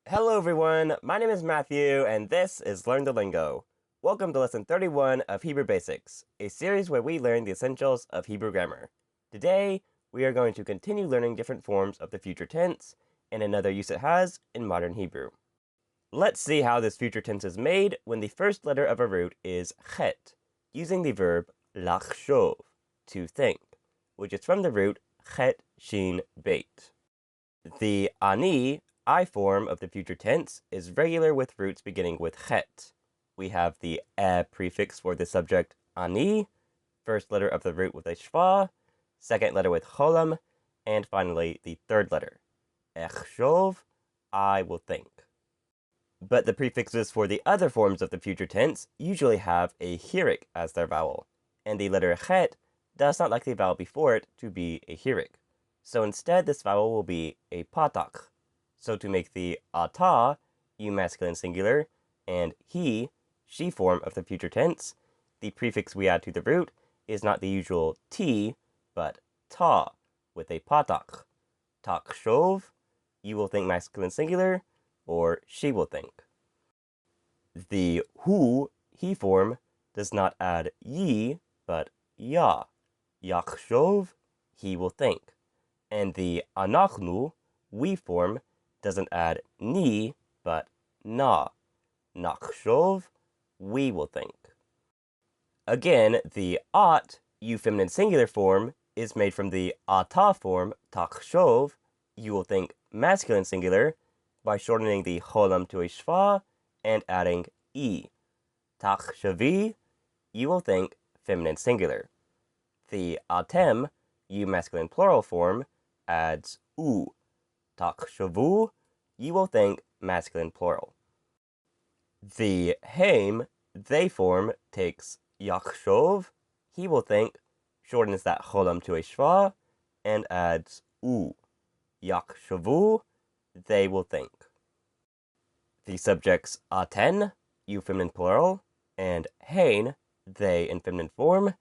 Hello everyone, my name is Matthew, and this is Learn the Lingo. Welcome to Lesson 31 of Hebrew Basics, a series where we learn the essentials of Hebrew grammar. Today, we are going to continue learning different forms of the future tense and another use it has in modern Hebrew. Let's see how this future tense is made when the first letter of a root is chet, using the verb lachshov, to think, which is from the root chet shin beit. The ani, I form of the future tense is regular with roots beginning with chet. We have the prefix for the subject ani, first letter of the root with a shva, second letter with cholam, and finally the third letter. Echshov, I will think. But the prefixes for the other forms of the future tense usually have a hirik as their vowel, and the letter chet does not like the vowel before it to be a hirik. So instead, this vowel will be a patak. So to make the ata, you masculine singular, and he, she form of the future tense, the prefix we add to the root is not the usual t, but ta, with a patak. Takshov, you will think masculine singular, or she will think. The hu, he form, does not add ye, but ya. Yakshov, he will think. And the anachnu, we form, doesn't add ni, but na. Nachshov, we will think. Again, the at, you feminine singular form, is made from the ata form, takshov, you will think masculine singular, by shortening the cholam to a shva and adding e. Takshavi, you will think feminine singular. The atem, you masculine plural form, adds u. Takshavu, you will think masculine plural. The haim, they form, takes yakshov, he will think, shortens that cholam to a shva, and adds u. Yakshavu, they will think. The subjects aten, you feminine plural, and hein, they in feminine form,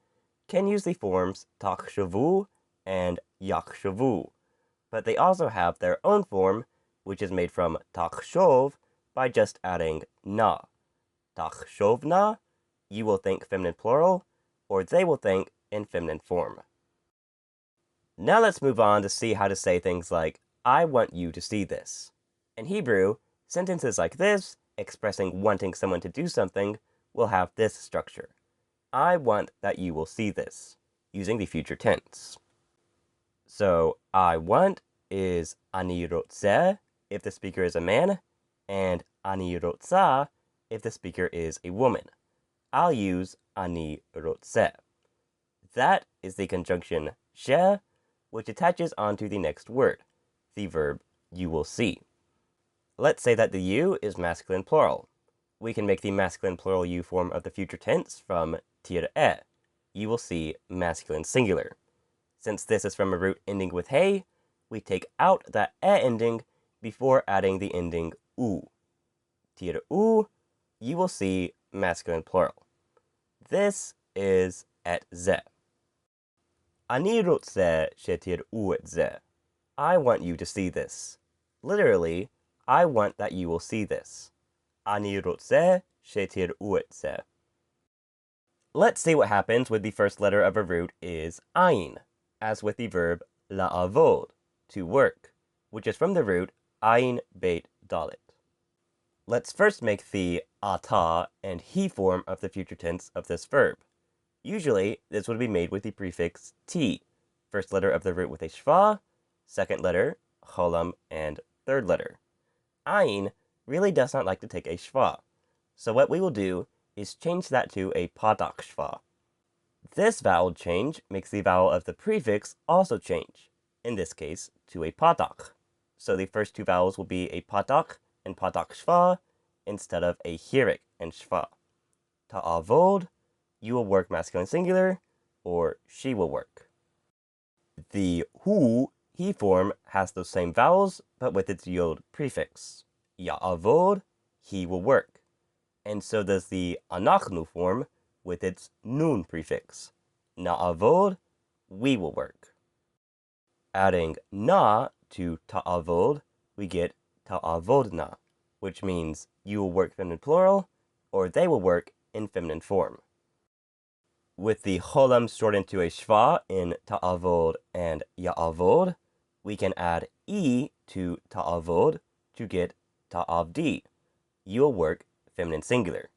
can use the forms takshavu and yakshavu, but they also have their own form, which is made from takshov by just adding na. Takshovna, you will think feminine plural, or they will think in feminine form. Now let's move on to see how to say things like, I want you to see this. In Hebrew, sentences like this, expressing wanting someone to do something, will have this structure. I want that you will see this, using the future tense. So, I want is ani rotzeh if the speaker is a man, and ani rotzah if the speaker is a woman. I'll use ani rotzeh. That is the conjunction she, which attaches onto the next word, the verb you will see. Let's say that the you is masculine plural. We can make the masculine plural you form of the future tense from tir'eh. You will see masculine singular. Since this is from a root ending with hey, we take out that ending before adding the ending u. Tir'u, you will see masculine plural. This is et ze. Ani rotzeh shetir'u et ze. I want you to see this. Literally, I want that you will see this. Ani rotzeh shetir'u et ze. Let's see what happens when the first letter of a root is ayin, as with the verb la'avod, to work, which is from the root ayin beit dalet. Let's first make the ata and he form of the future tense of this verb. Usually, this would be made with the prefix t, first letter of the root with a shva, second letter, cholam, and third letter. Ayin really does not like to take a shva, so what we will do is change that to a patak shva. This vowel change makes the vowel of the prefix also change, in this case, to a patak. So the first two vowels will be a patak and patak shva instead of a hirik and shva. Ta'avod, you will work masculine singular, or she will work. The hu, he form, has those same vowels, but with its yod prefix. Ya'avod, he will work. And so does the anachnu form with its nun prefix. Na'avod, we will work. Adding na to ta'avod, we get ta'avodna, which means you will work feminine plural, or they will work in feminine form. With the cholam shortened to a shva in ta'avod and ya'avod, we can add e to ta'avod to get ta'avdi. You will work feminine singular,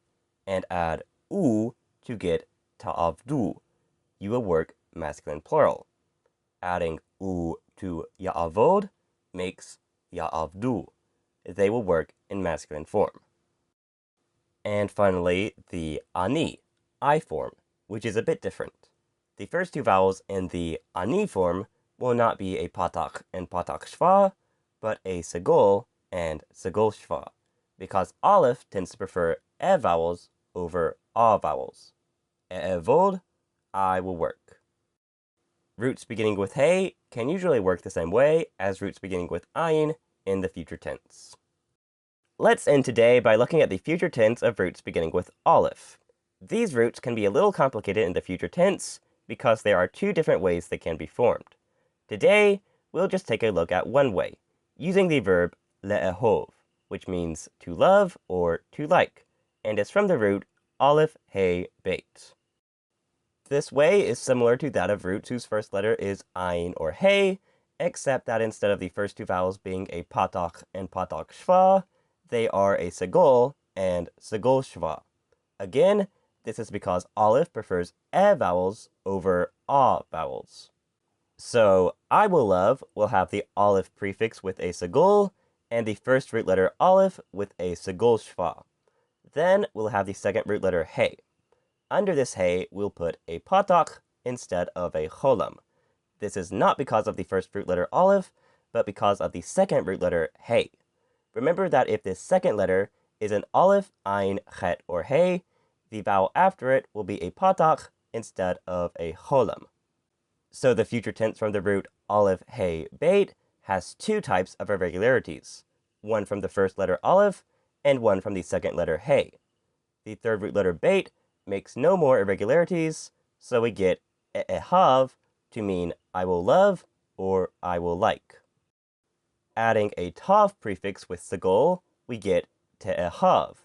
and add u to get ta'avdu. You will work masculine plural. Adding u to ya'avod makes ya'avdu. They will work in masculine form. And finally, the ani, I form, which is a bit different. The first two vowels in the ani form will not be a patak and patak shva, but a segol and segol shva, because Alef tends to prefer e vowels over a vowels. E'evod, I will work. Roots beginning with hey can usually work the same way as roots beginning with ayin in the future tense. Let's end today by looking at the future tense of roots beginning with aleph. These roots can be a little complicated in the future tense because there are two different ways they can be formed. Today, we'll just take a look at one way, using the verb le'ehov, which means to love or to like, and is from the root aleph hey beit. This way is similar to that of roots whose first letter is ayin or hey, except that instead of the first two vowels being a patak and patak shva, they are a segol and segol shva. Again, this is because Alef prefers e vowels over a vowels. So, I will love will have the Alef prefix with a segol, and the first root letter Alef with a segol shva. Then we'll have the second root letter hey. Under this hey, we'll put a patak instead of a cholam. This is not because of the first root letter Alef, but because of the second root letter hey. Remember that if this second letter is an aleph, ayin, chet, or hey, the vowel after it will be a patak instead of a cholam. So the future tense from the root aleph, hey, beit has two types of irregularities, one from the first letter aleph and one from the second letter hey. The third root letter beit makes no more irregularities, so we get e'ehav to mean I will love or I will like. Adding a tav prefix with segol, we get te'ehav.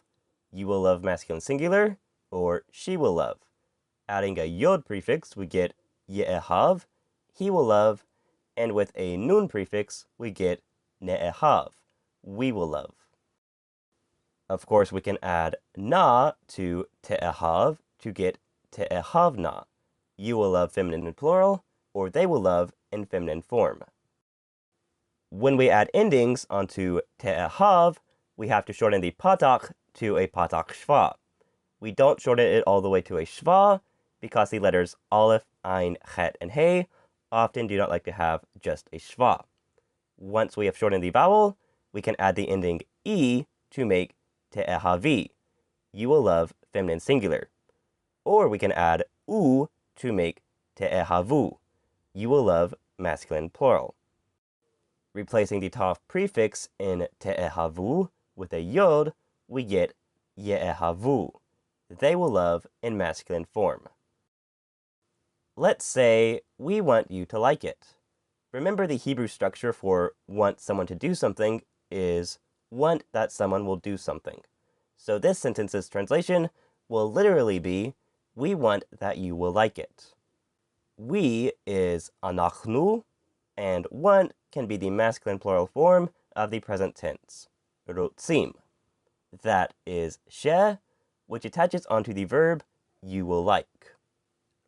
You will love masculine singular, or she will love. Adding a yod prefix, we get ye'ehav, he will love, and with a nun prefix, we get ne'ehav, we will love. Of course, we can add na to te'ehav to get te'ehavna. You will love feminine in plural, or they will love in feminine form. When we add endings onto te'ehav, we have to shorten the patak to a patak shva. We don't shorten it all the way to a shva because the letters aleph, ayin, chet, and hey often do not like to have just a shva. Once we have shortened the vowel, we can add the ending e to make te'ehavi. You will love feminine singular. Or we can add u to make te'ehavu. You will love masculine plural. Replacing the tav prefix in te'ehavu with a yod, we get ye'ehavu. They will love in masculine form. Let's say we want you to like it. Remember the Hebrew structure for want someone to do something is want that someone will do something. So this sentence's translation will literally be, we want that you will like it. We is anachnu, and want can be the masculine plural form of the present tense, rotzim. That is she, which attaches onto the verb you will like.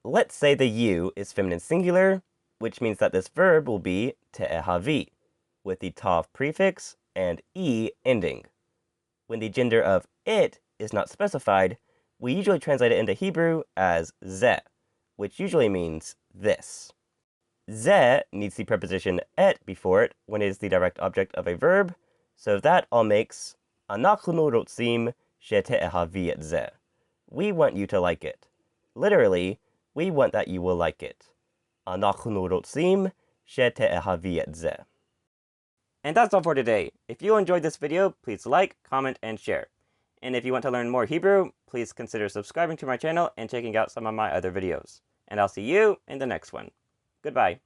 Let's say the you is feminine singular, which means that this verb will be te'ehavi, with the tav prefix and e ending. When the gender of it is not specified, we usually translate it into Hebrew as ze, which usually means this. Ze needs the preposition et before it when it is the direct object of a verb, so that all makes anachnu rotzim shete'ehavi et ze. We want you to like it. Literally, we want that you will like it. Anachnu rotzim shete'ehavi et ze. And that's all for today. If you enjoyed this video, please like, comment, and share. And if you want to learn more Hebrew, please consider subscribing to my channel and checking out some of my other videos. And I'll see you in the next one. Goodbye.